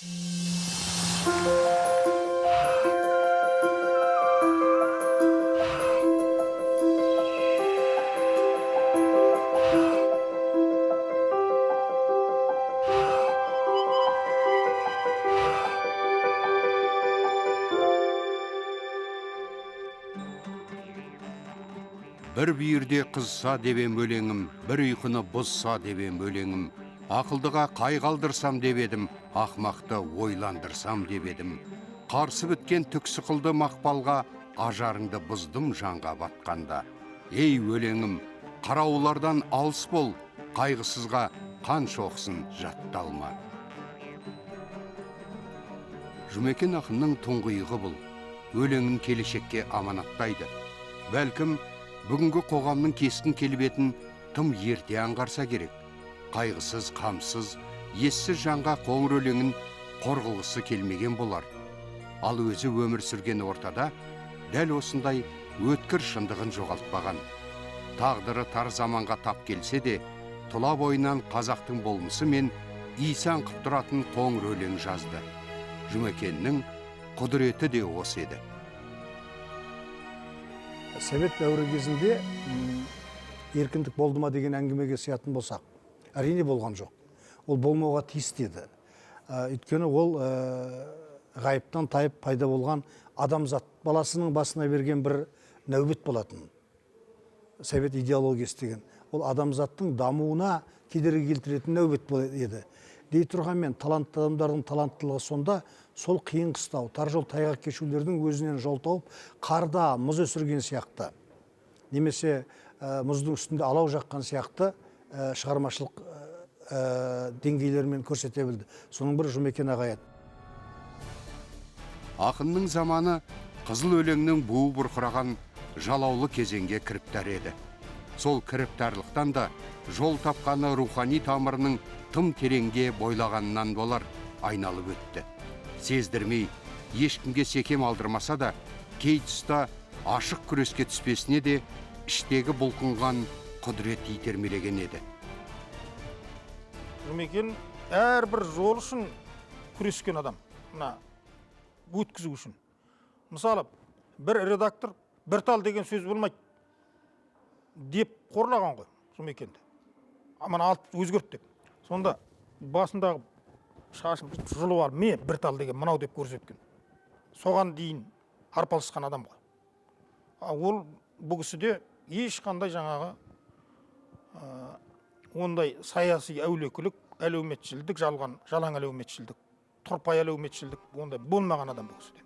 Bir бүйірде қызса дебем өлеңім, бір ұйқыны бұзса дебем өлеңім. Ақылдыға қай қалдырсам деп едім, ақмақты ойландырсам деп едім. Қарсы біткен түксі қылды мақпалға, ажарыңды бұздым жанға батқанда. Ей өлеңім, қараулардан алыс бол, қайғысызға қан шоқсын жатталма. Жұмекен ақынның тұңғиығы бұл, өлеңін келешекке аманаттайды. Бәлкім, бүгінгі қоғамның кескін келбетін тым ерте аңғарса керек. Қайғысыз, қамсыз, ессіз жанға қоңыр өлеңін қорғылғысы келмеген болар. Ал өзі өмір сүрген ортада дәл осындай өткір шындығын жоғалтпаған. Тағдыры тар заманға тап келсе де, тұла бойынан қазақтың болмысы мен исан қып тұратын қоңыр өлең жазды. Жұмекеннің құдіреті де осы еді. Совет дәуірі кезінде еркіндік болды ма деген әңгімеге сиятын болсақ, әрине болған жоқ. Ол болмауға тиісті еді. Өйткені ол ғайыптан тайып пайда болған адамзат баласының басына берген бір нәубет болатын. Совет идеологиясы деген. Ол адамзаттың дамуына кедергі келтіретін нәубет еді. Дей тұрғанмен талантты адамдардың таланттылығы сонда сол қиын қыстау, тар жол тайғақ кешулердің өзінен жол тауып, қарда мұз өсірген сияқты, немесе мұздың үстінде алау жаққан сияқты шығармашылық деңгейлермен көрсете білді. Соның бірі Жұмекен ағай еді. Ақынның заманы қызыл өлеңнің буы бұрқыраған жалаулы кезеңге кіріптар еді. Сол кіріптарлықтан да жол тапқаны рухани тамырының тым тереңге бойлағанынан болар, айналып өтті. Сездірмей, ешкімге секем алдырмаса да, кей тұста ашық күреске түспесіне де іштегі бұлқынған құдірет итермелеген еді. Жұмекен әрбір жол үшін күрескен адам, өткізу үшін. Мысалы, бір редактор бір тал деген сөз болмайды деп қорлаған ғой Жұмекенді. Аман алып өзгерт деп. Сонда басындағы шашын жұлып алып, мен бір тал деген мынау деп көрсеткен. Соған дейін арпалысқан адам ғой. Ол бұл кісіде ешқандай жаңағы ондай саяси әулекілік, әлеуметшілдік, жалған әлеуметшілдік, тұрпай әлеуметшілдік, ондай болмаған адам бұл кісіде.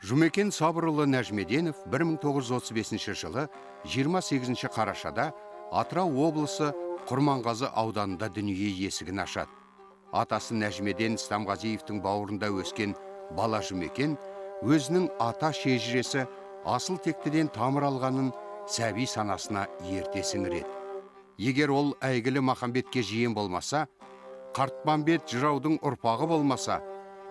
Жұмекен Сабырұлы Нәжмеденов 1935 жылы 28 қарашада Атырау облысы Құрманғазы ауданында дүние есігін ашады. Атасы Нәжмеден Стамғазиевтің бауырында өскен бала Жұмекен өзінің ата шежіресі асыл тектіден тамыр алғанын сәби санасына ерте сіңіреді. Егер ол әйгілі Махамбетке жиен болмаса, Қартмамбет жыраудың ұрпағы болмаса,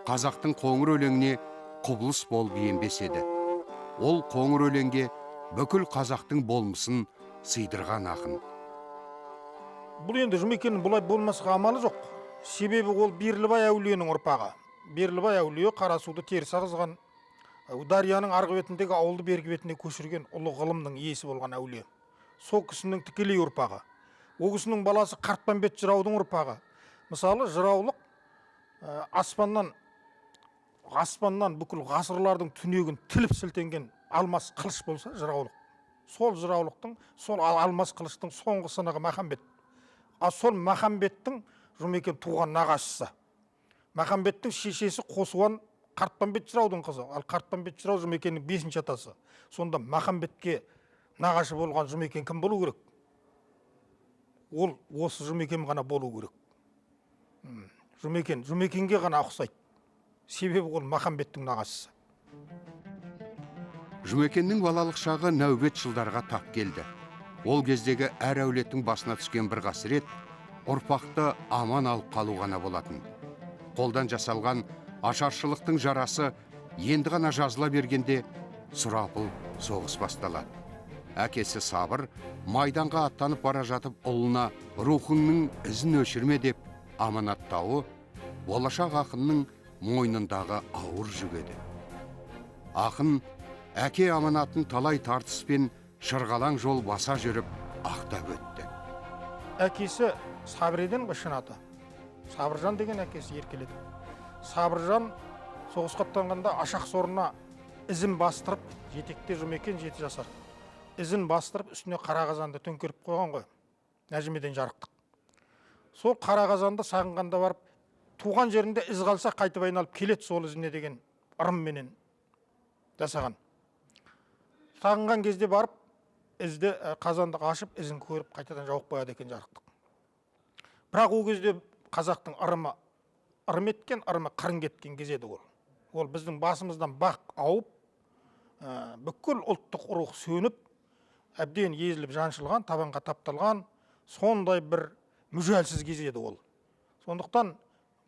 қазақтың қоңыр өлеңіне құбылыс болып енбес еді. Ол қоңыр өлеңге бүкіл қазақтың болмысын сыйдырған ақын. Бұл енді Жұмекеннің бұлай болмасқа амалы жоқ. Себебі ол Берлібай әулиенің ұрпағы. Берлібай әулие Қарасуды теріс ағызған, Дарияның арғы бетіндегі ауылды бергі бетіне көшірген ұлы ғылымның иесі болған әулие. Сол кісінің тікелей ұрпағы. Ол кісінің баласы Қартмамбет жыраудың ұрпағы. Мысалы, жыраулық аспаннан бүкіл ғасырлардың түнегін тіліп сілтенген алмас қылыш болса жыраулық. Сол жыраулықтың, сол алмас қылыштың соңғы сынығы Махамбет. Сол Махамбеттің Жұмекен туған нағашысы. Махамбеттің шешесі Қосуан Қартмамбет жыраудың қызы. Ал Қартмамбет жырау Жұмекеннің 5-ші атасы. Сонда Махамбетке нағашы болған Жұмекен кім болу керек? Ол осы Жұмекен ғана болу керек. Жұмекенге ғана ұқсайды. Себебі ол Махамбеттің нағашысы. Жұмекеннің балалық шағы нәубет жылдарға тап келді. Ол кездегі әр әулеттің басына түскен бір қасірет ұрпақты аман алып қалу ғана болатын. Қолдан жасалған ашаршылықтың жарасы енді ғана жазыла бергенде сұрапыл соғыс басталады. әкесі Сабыр майданға аттанып бара жатып ұлына рухыңның ізін өшірме деп аманаттауы болашақ ақынның мойнындағы ауыр жүк еді. Ақын әке аманатын талай тартыспен шырғалаң жол баса жүріп ақтап өтті. Әкесі Сабырден шын аты. Сабыржан деген әкесі еркеледі. Сабыржан соғысқа аттанғанда ашақ сорына ізін бастырып, жетекте Жұмекен 7 жасар. Ізін бастырып, үстіне қара қазанды төңкеріп қойған ғой. Нәжімеден жарықтық. Сол қара қазанды сағынғанда барып, туған жерінде із қалса қайтып айналып келет сол ізіне деген ырымменен жасаған. Сағынған кезде барып, ізді қазанды қашып, ізін көріп қайтадан жауып қояды екен жарықтық. Бірақ ол кезде қазақтың ырымы ырым еткен, ырымы қырын кеткен кезеді ол. Ол біздің басымыздан бақ ауып, бүкіл ұлттық рух сөніп, әбден езіліп жаншылған, табанға тапталған, сондай бір мүжәлсіз кезеді ол. Сондықтан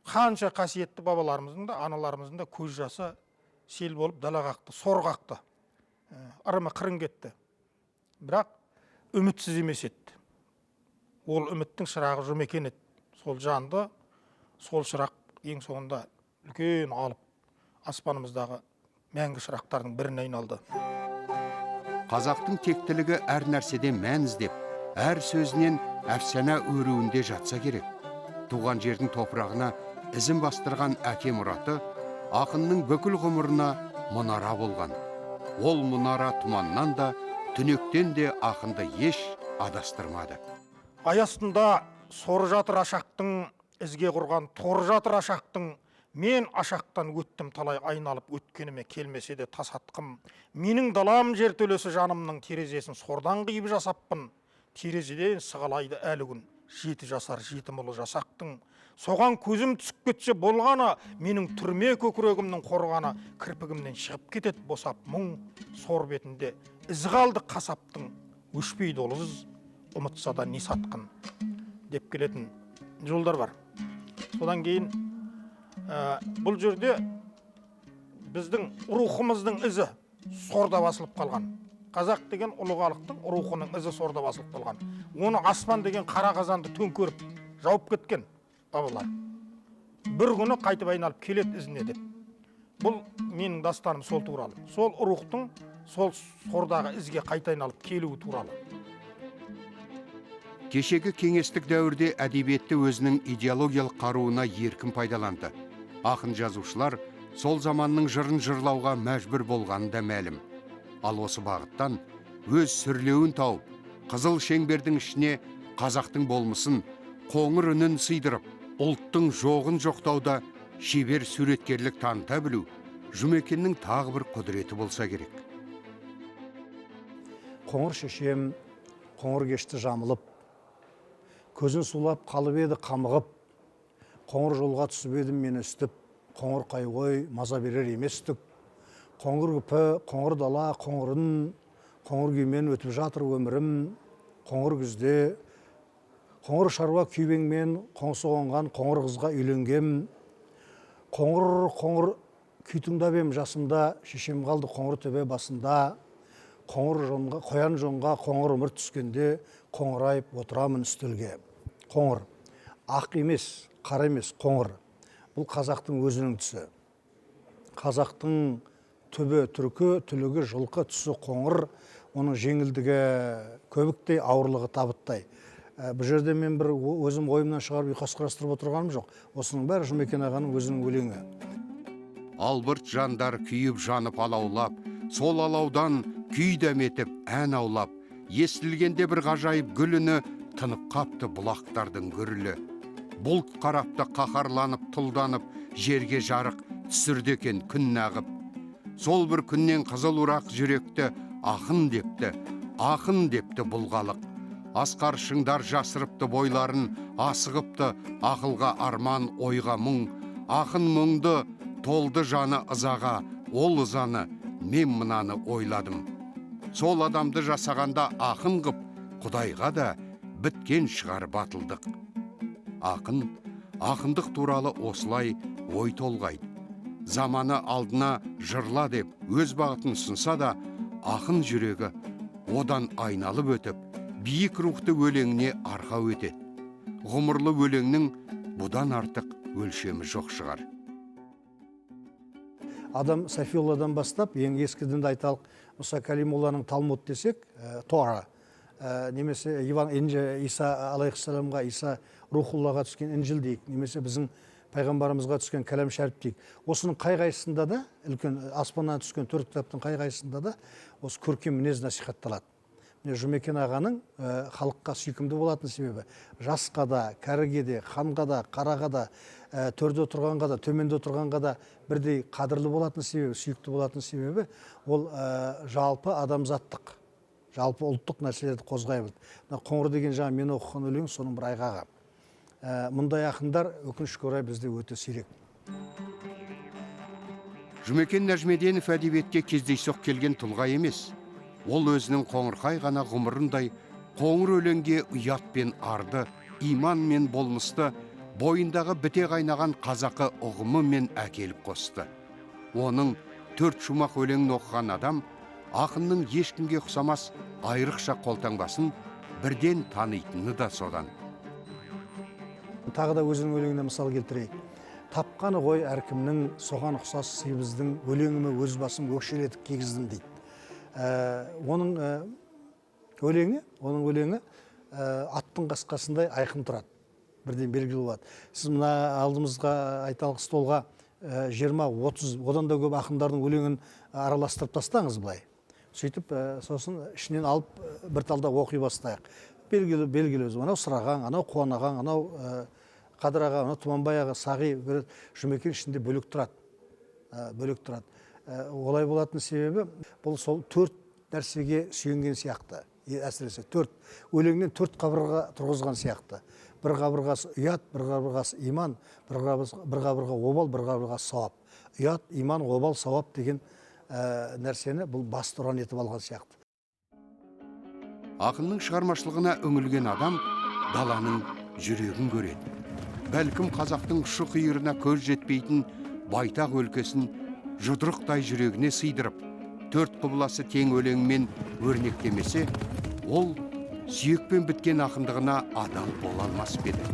қанша қасиетті бабаларымыздың да, аналарымыздың да көз жасы сел болып дала қақты, сор қақты. Ырымы қырын кетті. Бірақ үмітсіз емес еді. Ол үміттің шырағы Жұмекен еді. Сол жанды, сол шырақ ең соңында үлкен алып аспанымыздағы мәңгі шырақтардың біріне айналды. Қазақтың тектілігі әр нәрседен мән іздеп, әр сөзінен әфсана өруінде жатса керек. Туған жердің топырағына ізін бастырған әке мұраты ақынның бүкіл ғұмырына мұнара болған. Ол мұнара тұманнан да, түнектен де ақынды еш адастырмады. Ай астында соры жатыр ашақтың, ізге құрған торы жатыр ашақтың, мен ашақтан өттім талай айналып, өткеніме келмесе де тасатқым. Менің далам жертөлесі жанымның терезесін сордан қиып жасаппын. Терезеден сығалайды әлі күн 7 жасар 7 ұлы жасақтың. Соған көзім түсіп кетсе болғаны, менің түрме көкірегімнің қорғаны, кірпігімнен шығып кетеді босап мұң. Сор бетінде із қалды қасаптың, өшпейді олыз, ұмытса да не сатқын деп келетін жолдар бар. Содан кейін бұл жерде біздің рухымыздың ізі сорда басылып қалған. Қазақ деген ұлы халықтың рухының ізі сорда басылып қалған. Оны аспан деген қара қазанды төңкеріп жауып кеткен бабалар. Бір күні қайтып айналып келет ізіне деп. Бұл менің дастаным сол туралы. Сол рухтың сол сордағы ізге қайта айналып келуі туралы. Кешегі кеңестік дәуірде әдебиетті өзінің идеологиялық қаруына еркін пайдаланды. Ақын жазушылар сол заманның жырын жырлауға мәжбүр болғаны да мәлім. Ал осы бағыттан өз сүрлеуін тауып, қызыл шеңбердің ішіне қазақтың болмысын, қоңыр үнін сыйдырып, ұлттың жоғын жоқтауда шебер суреткерлік таныта білу Жұмекеннің тағы бір құдіреті болса керек. Қоңыр шешем қоңыр кешті жамылып, көзін сулап қалып еді қамығып, қоңыр жолға түсіп едім мен өстіп, қоңыр қайғой маза берер еместік. Қоңыр күпі, қоңыр дала, қоңырын, қоңыр күймен өтіп жатыр өмірім. Қоңыр күзде, қоңыр шаруа күйбеңмен қоңсы қонған қоңыр қызға үйленгем. Қоңыр күй тыңдап ем жасымда, шешем қалды қоңыр төбе басында. Қоян жонға қоңыр өмір түскенде, қоңырайып отырамын үстелге. Қоңыр, ақ емес, қара емес, қоңыр. Бұл қазақтың өзінің түсі. Қазақтың төбе түркі, түлігі жылқы, түсі қоңыр, оның жеңілдігі көбіктей, ауырлығы табыттай. Бұл жерде мен бір өзім ойымнан шығарып ұйқас құрастырып отырғаным жоқ. Осының бәрі Жұмекен ағаның өзінің өлеңі. Албырт жандар күйіп жанып алаулап, сол алаудан күй дәметіп ән аулап, естілгенде бір ғажайып гүліні тынып қапты бұлақтардың гүрілі. Бұлт қарапты қаһарланып тұлданып, жерге жарық түсірді екен күн нағып. Сол бір күннен қызыл ұрақ жүректі ақын депті бұлғалық. Асқар шыңдар жасырыпты бойларын, асығыпты ақылға арман ойға мұң. Ақын мұңды толды жаны ызаға, ол ызаны мен мынаны ойладым. Сол адамды жасағанда ақын қып, Құдайға да біткен шығар батылдық. Ақын, ақындық туралы осылай ой толғайды. Заманы алдына жырла деп өз бағытын сынса да, ақын жүрегі одан айналып өтіп, биік рухты өлеңіне арқау етеді. Ғұмырлы өлеңнің бұдан артық өлшемі жоқ шығар. Адам Софиолладан бастап, ең ескі дінді айталық, Мұса Калимолланың Талмуд десек, Тора, немесе Иса алейхиссаламға, Иса Рухуллаға түскен Инжил дейік, немесе біздің пайғамбарымызға түскен кәләм шәріп дейік. Осының қай-қайсында да, үлкен аспаннан түскен 4 кітаптың қай-қайсында да осы көркем мінез насихатталады. Міне Жұмекен ағаның халыққа сүйкімді болатын себебі, жасқа да, кәріге де, ханға да, қараға да, төрде отырғанға да, төменде отырғанға да бірдей қадірлі болатын себебі, сүйікті болатын себебі, ол жалпы адамзаттық, жалпы ұлттық нәрселерді қозғай білді. Қоңыр деген жаңа мен оқыған өлең соның бір айғағы. Мұндай ақындар өкінішке орай бізде өте сирек. Жұмекен Нәжмеденов әдебиетке кездейсоқ келген тұлға емес. Ол өзінің қоңырқай ғана ғұмырындай қоңыр өлеңге ұят пен арды, иман мен болмысты, бойындағы біте қайнаған қазақы ұғымы мен әкеліп қосты. Оның 4 шумақ өлеңін оқыған адам ақынның ешкімге ұқсамас айрықша қолтаңбасын бірден танитыны да содан. Тағы да өзінің өлеңіне мысал келтірейік. Тапқаны ғой әркімнің, соған ұқсас сыйбыздың, өлеңіме өз басым өкшелетіп кигіздім дейді. Оның өлеңі аттың қасқасындай айқын тұрады, бірден белгілі болады. Сіз мына алдымызға айталық столға 20-30, одан да көп ақындардың өлеңін араластырып тастаңыз былай. Сөйтіп, сосын ішінен алып бір талда оқи бастайық. Белгілі өзі, анау Сырағаң, анау Қуанағаң, анау Қадыраға, анау Тұманбай аға, Сағи, Жұмекен ішінде бөлек тұрады. Олай болатын себебі, бұл сол 4 нәрсеге сүйенген сияқты. Әсіресе 4. Өлеңнен 4 қабырға тұрғызған сияқты. Бір қабырғасы ұят, бір қабырғасы иман, бір қабырға обал, бір қабырғасы сауап. Ұят, иман, обал, сауап деген нәрсені бұл басты ұран етіп алған сияқты. Ақынның шығармашылығына үңілген адам даланың жүрегін көреді. Бәлкім қазақтың ұшы қиырына көз жетпейтін байтақ өлкесін жұдырықтай жүрегіне сыйдырып, 4 құбыласы тең өлеңмен өрнектемесе, ол сүйекпен біткен ақындығына адал бола алмас беді.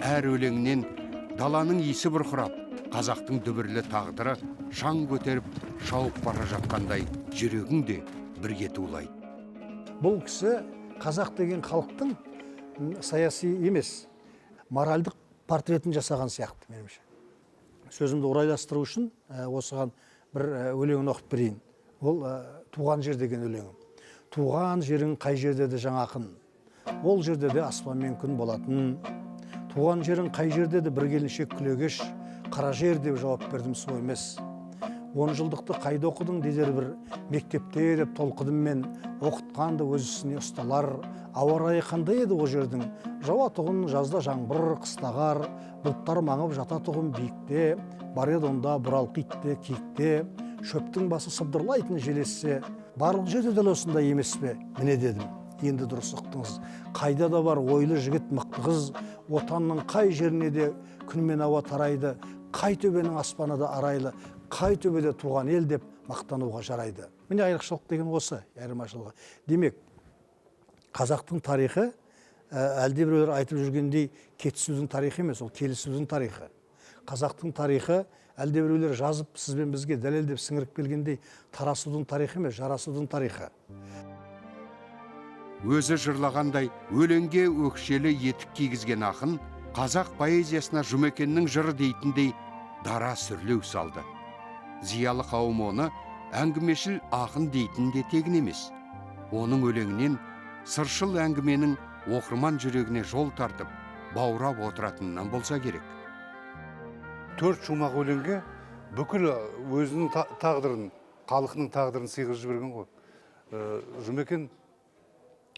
Әр өлеңнен даланың иісі бұрқырап, қазақтың дүбірлі тағдыры шаң көтеріп, шауып бара жатқандай жүрегің де бірге тулайды. Бұл кісі қазақ деген халықтың саяси емес, моральдық портретін жасаған сияқты, меніңше. Сөзімді орайластыру үшін осыған бір өлеңін оқып берейін. Ол туған жер деген өлеңім. Туған жерің қай жерде де жаңа ақын, ол жерде де аспан мен күн болатын. Туған жерің қай жерде де бір келіншек күлегеш, қара жер деп жауап бердім сол емес. 10 жылдықты қайда оқыдың дедер бір мектепте деп толқыдым мен, оқытқанды өз ісіне ұсталар. Ауа райы қандай еді о жердің, жауатұғын жазда жаңбыр, қыстағар, бұлттар маңып жататұғын биікте, бар еді онда бұралқы итте, киікте, шөптің басы сыбдырлайтын желессе, барлық жерде дәл осындай емес пе? Міне дедім, енді дұрыс ұқтыңыз. Қайда да бар ойлы жігіт мықты қыз, отанның қай жеріне де күн мен ауа тарайды, қай төбенің аспаны да арайлы, қай төбеде туған ел деп мақтануға жарайды. Міне айрықшылық деген осы, айырмашылығы. Демек, қазақтың тарихы әлде біреулер айтып жүргендей кетісудің тарихы емес, ол келісудің тарихы. Қазақтың тарихы әлде біреулер жазып сізбен бізге дәлелдеп сіңіріп келгендей тарасудың тарихы емес, жарасудың тарихы. Өзі жырлағандай өлеңге өкшелі етік кигізген ақын қазақ поэзиясына Жұмекеннің жыры дейтіндей дара сүрлеу салды. Зиялы қауым оны әңгімешіл ақын дейтін де тегін емес. Оның өлеңінен сыршыл әңгіменің оқырман жүрегіне жол тартып, баурап отыратынынан болса керек. 4 шумақ өлеңге бүкіл өзінің тағдырын, халқының тағдырын сыйғызып жіберген ғой. Жұмекен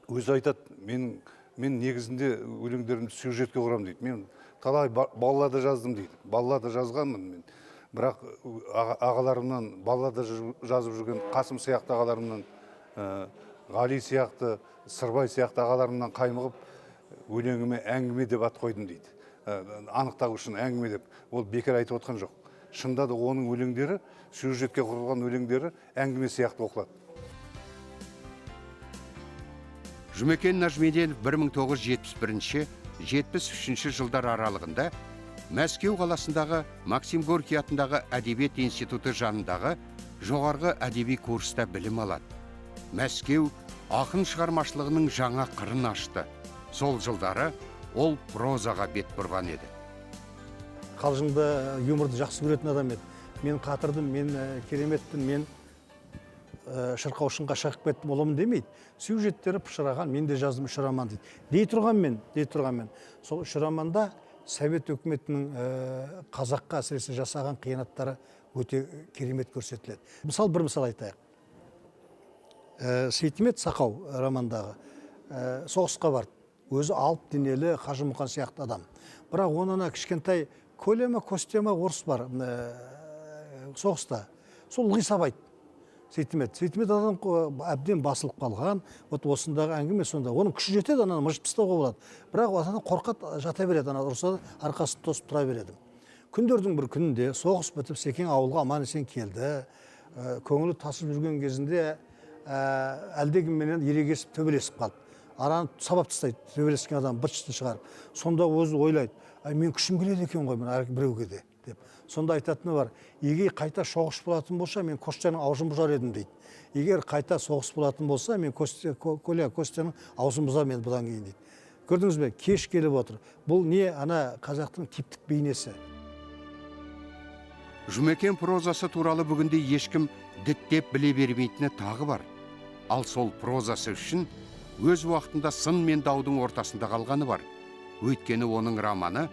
өзі айтады, мен негізінде өлеңдерімді сюжетке құрам дейді. Мен талай баллада жаздым дейді. Баллада жазғанмын мен. Бірақ ағаларымнан, баллада жазып жүрген Қасым сияқты ағаларымнан, Ғали сияқты, Сырбай сияқты ағаларымнан қаймығып, өлеңіме әңгіме деп ат қойдым дейді. Анықтау үшін әңгіме деп. Ол бекер айтып отқан жоқ. Шында да оның өлеңдері, сюжетке құрылған өлеңдері әңгіме сияқты оқылады. Жұмекен Нәжмеденов 1971-73 жылдар аралығында Мәскеу қаласындағы Максим Горький атындағы әдебиет институты жанындағы жоғарғы әдеби курста білім алады. Мәскеу ақын шығармашылығының жаңа қырын ашты. Сол жылдары ол прозаға бет бұрған еді. Қалжыңды, юморды жақсы көретін адам еді. Мен қатырдым, мен кереметтім, мен шырқаушынға шығып кеттім, оламын демейді. Сюжеттері пышыраған, мен де жаздым үш роман дейді. Дей тұрған мен. Сол үш романда Совет өкіметінің қазаққа әсіресе жасаған қиянаттары өте керемет көрсетіледі. Бір мысал айтайық. Сейтмет Сақау романдағы соғысқа барды. Өзі алып денелі Қажы Мұқан сияқты адам. Бірақ онына кішкентай Колема, Костема орыс бар соғыста. Сол ылғи сабайды. Сейтмет адам әбден басылып қалған. Осындағы әңгіме сонда. Оның күші жетеді, ананы мыжып тастауға болады. Бірақ атаны қорқат жата береді, ана ұрса арқасын тосып тұра береді. Күндердің бір күнінде соғыс бітіп, Секең ауылға аман есен келді. Көңілі тасып жүрген кезінде әлдекімменен ерегесіп төбелесіп қалды. Араны сабап тастайды, төбелескен адам быт-шытын шығарып. Сонда өзі ойлайды, мен күшім келеді екен ғой біреуге де деп. Сонда айтатыны бар, егер қайта соғыс болатын болса, мен Костяның аузын бұзар едім дейді. Егер қайта соғыс болатын болса, мен Костяның аузын бұзар мен бұдан кейін дейді. Көрдіңіз бе, кеш келіп отыр. Бұл не ана қазақтың типтік бейнесі. Жұмекен прозасы туралы бүгінде ешкім діттеп біле бермейтіні тағы бар. Ал сол прозасы үшін өз уақытында сын мен даудың ортасында қалғаны бар. Өйткені оның романы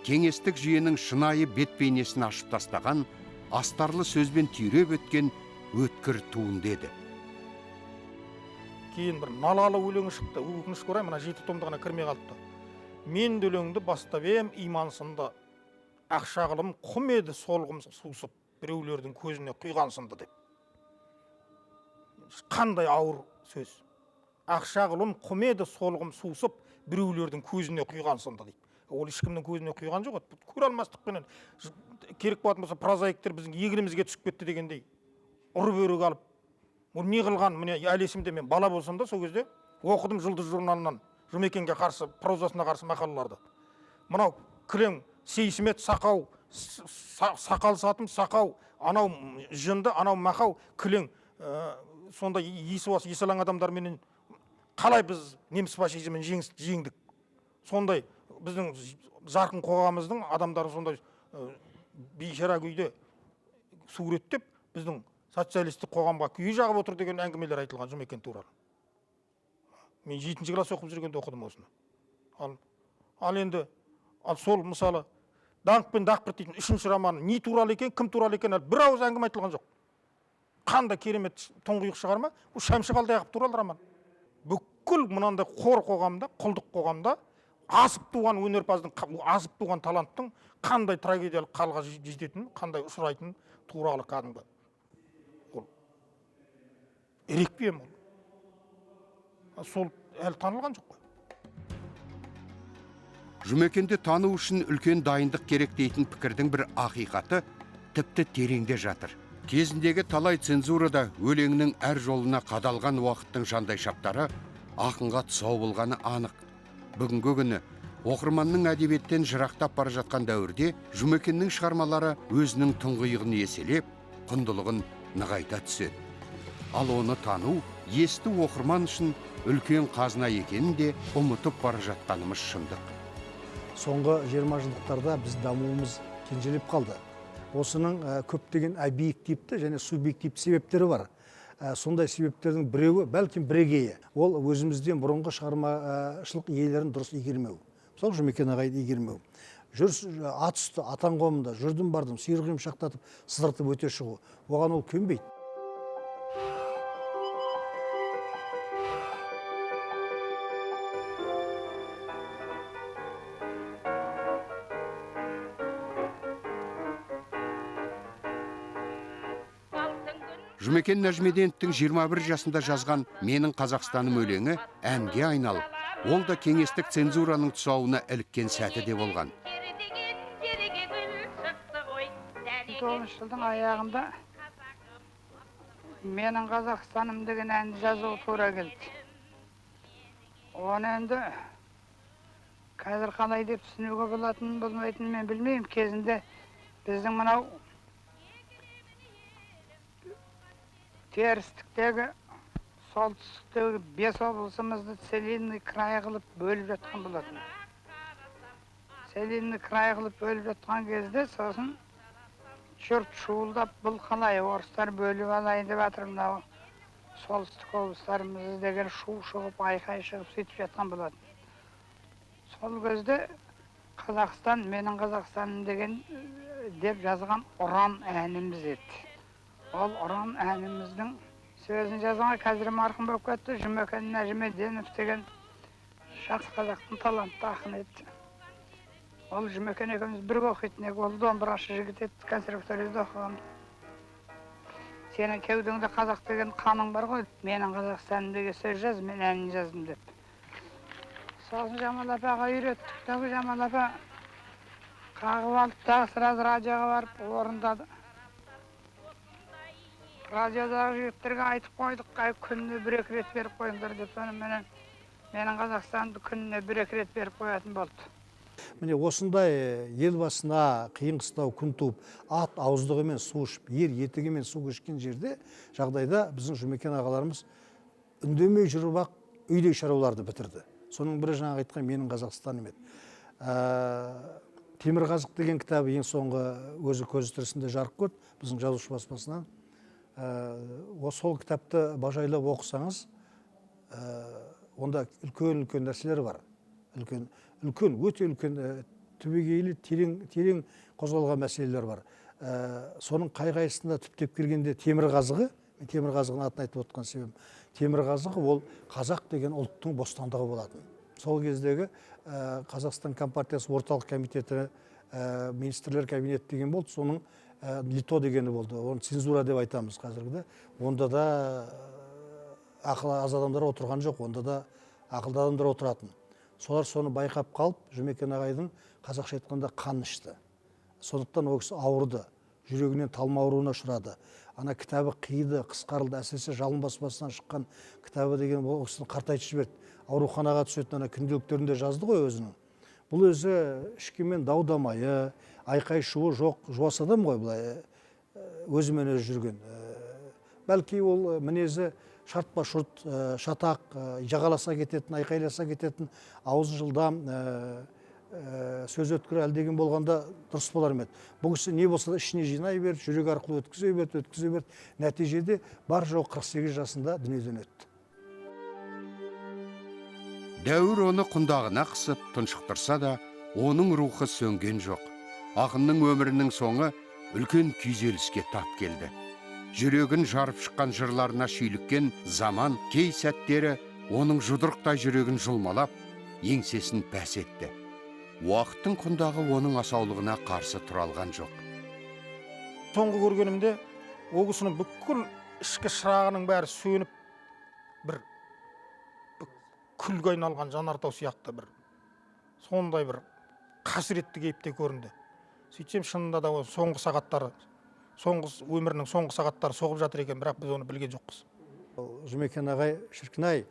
кеңестік жүйенің шынайы бет бейнесін ашып тастаған, астарлы сөзбен түйреп өткен өткір туынды еді. Кейін бір налалы өлеңі шықты. Өкінішке орай мына 7 томдығына кірмей қалыпты. Мен де өлеңді бастап ем имансынды. Ақшағылым құм еді солғым сусып, біреулердің көзіне құйған сынды деп. Қандай ауыр сөз. Ақшағылым құм еді солғым сусып, біреулердің көзіне құйған сынды дейді. Ол ешкімнің көзіне құйған жоқ. Көре алмастықпенен керек болатын болса прозаиктер біздің егілімізге түсіп кетті дегендей. Ұрып өрік алып, ол не қылған, міне әлі есімде, мен бала болсам да сол кезде оқыдым Жұлдыз журналынан Жұмекенге қарсы, прозасына қарсы мақалаларды. Мынау кілең Сейсмет Сақау, сақал сатым Сақау, анау жынды, анау мақау кілең, сонда есалаң адамдарменен қалай біз неміс фашизмін жеңдік. Сондай біздің жарқын қоғамымыздың адамдары сондай бейшара күйде суреттеп, біздің социалистік қоғамға күй жағып отыр деген әңгімелер айтылған Жұмекен туралы. Мен 7-ші класс оқып жүргенде оқыдым осыны. Ал енді сол мысалы Даңқ пен Дақпырт дейтін 3-ші романы не туралы екен, кім туралы екен, бір ауыз әңгіме айтылған жоқ. Қандай керемет тұңғиық шығарма, бұл Шәмші Қалдаяқов туралы роман. Бүкіл мынандай қор қоғамда, құлдық қоғамда асып туған өнерпаздың, асып туған таланттың қандай трагедиялық халға жететінін, қандай ұшырайтынын туралы кәдімгі. Ол ерекпем ол. Сол әлі танылған жоқ қой. Жұмекенді тану үшін үлкен дайындық керек дейтін пікірдің бір ақиқаты тіпті тереңде жатыр. Кезіндегі талай цензурада өлеңнің әр жолына қадалған уақыттың жандайшаптары ақынға тұсау болғаны анық. Бүгінгі күні оқырманның әдебиеттен жырақтап бара жатқан дәуірде Жұмекеннің шығармалары өзінің тұңғиығын еселеп, құндылығын нығайта түседі. Ал оны тану, есті оқырман үшін үлкен қазына екенін де ұмытып бара жатқанымыз шындық. Соңғы 20 жылдықтарда біз дамуымыз кенжелеп қалды. Осының көптеген объективті және субъективті себептері бар. Сондай себептердің біреуі, бәлкім бірегейі, ол өзімізден бұрынғы шығармашылық иелерін дұрыс игермеу. Мысалы Жұмекен ағайды игермеу. Ат үсті, атан қомында жүрдім бардым, сиыр шақтатып, сыдыртып өте шығу. Оған ол көнбейді. Жұмекен Нәжмеденовтің 21 жасында жазған «Менің Қазақстаным» өлеңі әнге айналып, ол да кеңестік цензураның тұсауына іліккен сәті де болған. 9 жылдың аяғында «Менің Қазақстаным» деген әнді жазуға тура келді. Оны енді қазір қалай деп түсінуге болатынын болмайтынын мен білмеймін. Кезінде біздің мынау терістіктегі солтүстіктегі 5 облысымызды целинный край қылып бөліп жатқан болатын. Целинный край қылып бөліп жатқан кезде сосын жұрт шуылдап, бұл қалай орыстар бөліп алайын деп жатыр, мынау солтүстік облыстарымыз деген шу шығып, айқай шығып сөйтіп жатқан болатын. Сол кезде Қазақстан, менің Қазақстаным деген деп жазған ұран әніміз еді. Ол ұран әніміздің сөзін жазған қазір марқұм болып кетті, Жұмекен Нәжімеденов деген жақсы қазақтың талантты ақын еді. Ол Жұмекен екеуміз бірге оқитын едік, ол домбырашы жігіт еді, консерваторияда оқыған. Сенің кеудеңде қазақ деген қаның бар ғой, менің Қазақстаным деген сөз жаз, мен әнін жаздым деп. Сосын Жамал апаға үйреттік, тағы Жамал апа қағып алып, тағы сразу радиоға барып орындады. Радиодағы жігіттерге айтып қойдық, күніне 1-2 рет беріп қойыңдар деп, соныменен менің Қазақстанымды күніне 1-2 рет беріп қоятын болды. Міне осындай ел басына қиын қыстау күн туып, ат ауыздығымен су ішіп, ер етігімен су кешкен жерде жағдайда біздің Жұмекен ағаларымыз үндемей жүріп ақ үйдей шаруаларды бітірді. Соның бірі жаңа айтқан менің Қазақстаным еді. Темірқазық деген кітабы ең соңғы өзі көзі тірісінде жарық көрді, біздің жазушы баспасынан. Сол кітапты бажайлап оқысаңыз, онда үлкен нәрселер бар. Үлкен, өте үлкен, түбегейлі, терең қозғалған мәселелер бар. Соның қай-қайсында түптеп келгенде Темірқазығы, мен Темірқазығын атын айтып отқан себебім, Темірқазығы ол қазақ деген ұлттың бостандығы болатын. Сол кездегі Қазақстан Компартиясы орталық комитеті, министрлер кабинеті деген болды, соның лито дегені болды. Оны цензура деп айтамыз қазіргіде. Онда да ақыл аз адамдар отырған жоқ, онда да ақылды адамдар отыратын. Солар соны байқап қалып, Жұмекен ағайдың қазақша айтқанда қан ішті. Сондықтан ол кісі ауырды, жүрегінен талма ауруына ұшырады. Ана кітабы қиды, қысқарылды, әсіресе жалын баспасынан шыққан кітабы деген ол кісіні қартайтып жіберді. Ауруханаға түсетін ана күнделіктерінде жазды ғой өзінің. Бұл өзі ішкенмен дау-дамайы, айқай-шуы жоқ, жуас адам ғой былай, өзімен өзі жүрген. Бәлки ол мінезі шартпа-шұрт, шатақ, жағаласа кететін, айқайласа кететін, аузы жылдам, сөз өткір әлдеген болғанда дұрыс болар еді. Бұл кісі не болса да ішіне жинай берді, жүрек арқылы өткізе берді. Нәтижеде бар жоқ 48 жасында дүниеден өтті. Дәуір оны құндағына қысып тұншықтырса да, оның рухы сөнген жоқ. Ақынның өмірінің соңы үлкен күйзеліске тап келді. Жүрегін жарып шыққан жырларына шүйліккен заман кей сәттері оның жұдырықтай жүрегін жұлмалап, еңсесін пәс етті. Уақыттың құндағы оның асаулығына қарсы тұра алған жоқ. Соңғы көргенімде ол кісінің бүкіл ішкі шырағының бәрі сөніп, бір күлге айналған жанартау сияқты бір сондай бір қасіретті кейіпте көрінді. Сөйтсем шынында да соңғы сағаттары, өмірінің соңғы сағаттары соғып жатыр екен, бірақ біз оны білген жоқпыз. Жұмекен ағай шіркін-ай,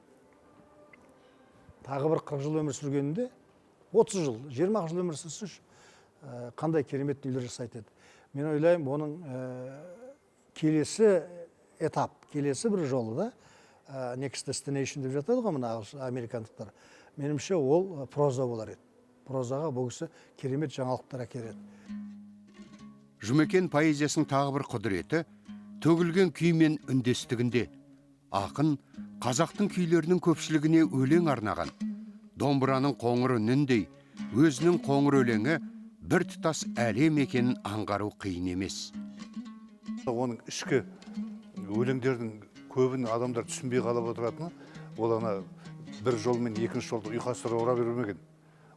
тағы бір 40 жыл өмір сүргенінде, 30 жыл, 20 жыл өмір сүрсінші, қандай керемет дүниелер жасайды еді. Мен ойлаймын, оның келесі этап, келесі бір жолы да, Next Destination деп жатады ғой мына американдықтар. Менімше ол проза болар еді. Прозаға бұл кісі керемет жаңалықтар әкеледі. Жұмекен поэзиясының тағы бір құдіреті төгілген күймен үндестігінде. Ақын қазақтың күйлерінің көпшілігіне өлең арнаған. Домбыраның қоңыр үніндей өзінің қоңыр өлеңі бір тұтас әлем екенін аңғару қиын емес. Оның ішкі өлеңдердің көбін адамдар түсінбей қалып отыратыны, ол ана бір жолмен екінші жолды ұйқастыра ұра бермеген.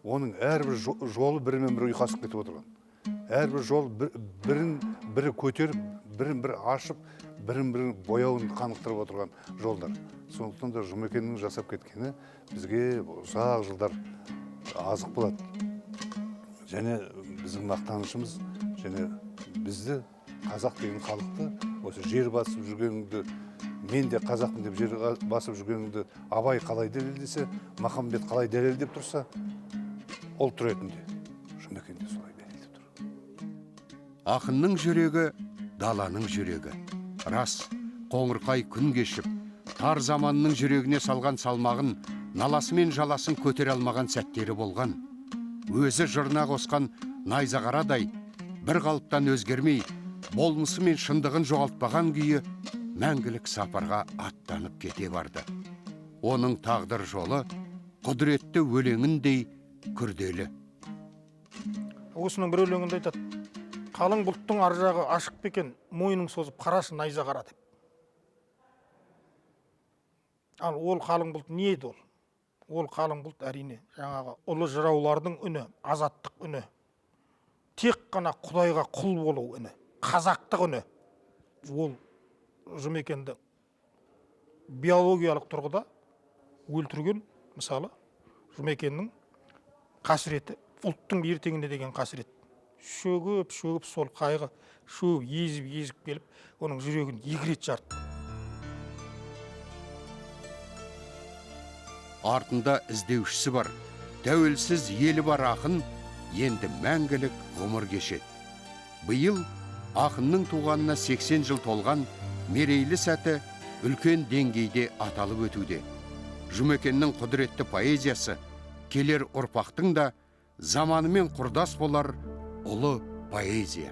Оның әрбір жолы бірімен бірі ұйқасып кетіп отырған. Әрбір жол бірі көтеріп, бірін-бірі ашып, бірін-бірін бояуын қанықтырып отырған жолдар. Сондықтан да Жұмекеннің жасап кеткені бізге ұзақ жылдар азық болады. Және біздің мақтанышымыз, және бізді қазақ деген халықты осы жер басып жүргенді мен де қазақпын деп жер басып жүргеніңді Абай қалай дәлелдесе, Махамбет қалай дәлелдеп тұрса, ол тұретінде. Жұмекен де солай дәлелдеп тұр. Ақынның жүрегі даланың жүрегі. Рас, қоңырқай күн кешіп, тар заманның жүрегіне салған салмағын, наласы мен жаласын көтере алмаған сәттері болған. Өзі жырына қосқан найзағарадай, бір қалыптан өзгермей, болмысы мен шындығын жоғалтпаған күйі мәңгілік сапарға аттанып кете барды. Оның тағдыр жолы құдіретті өлеңіндей күрделі. Осының бір өлеңінде айтады: қалың бұлттың ар жағы ашық бекен, мойның созып қарашы найзағара деп. Ал ол қалың бұлт не еді ол? Ол қалың бұлт әрине жаңағы ұлы жыраулардың үні, азаттық үні. Тек қана Құдайға құл болу үні, қазақтық үні. Ол Жұмекенді биологиялық тұрғыда өлтірген, мысалы, Жұмекеннің қасіреті, ұлттың ертеңіне деген қасірет. Шөгіп сол қайғы, шөгіп езіп келіп, оның жүрегін екі рет жартты. Артында іздеушісі бар, тәуелсіз елі бар ақын енді мәңгілік ғұмыр кешеді. Биыл ақынның туғанына 80 жыл толған мерейлі сәті үлкен деңгейде аталып өтуде. Жұмекеннің құдіретті поэзиясы келер ұрпақтың да заманымен құрдас болар ұлы поэзия.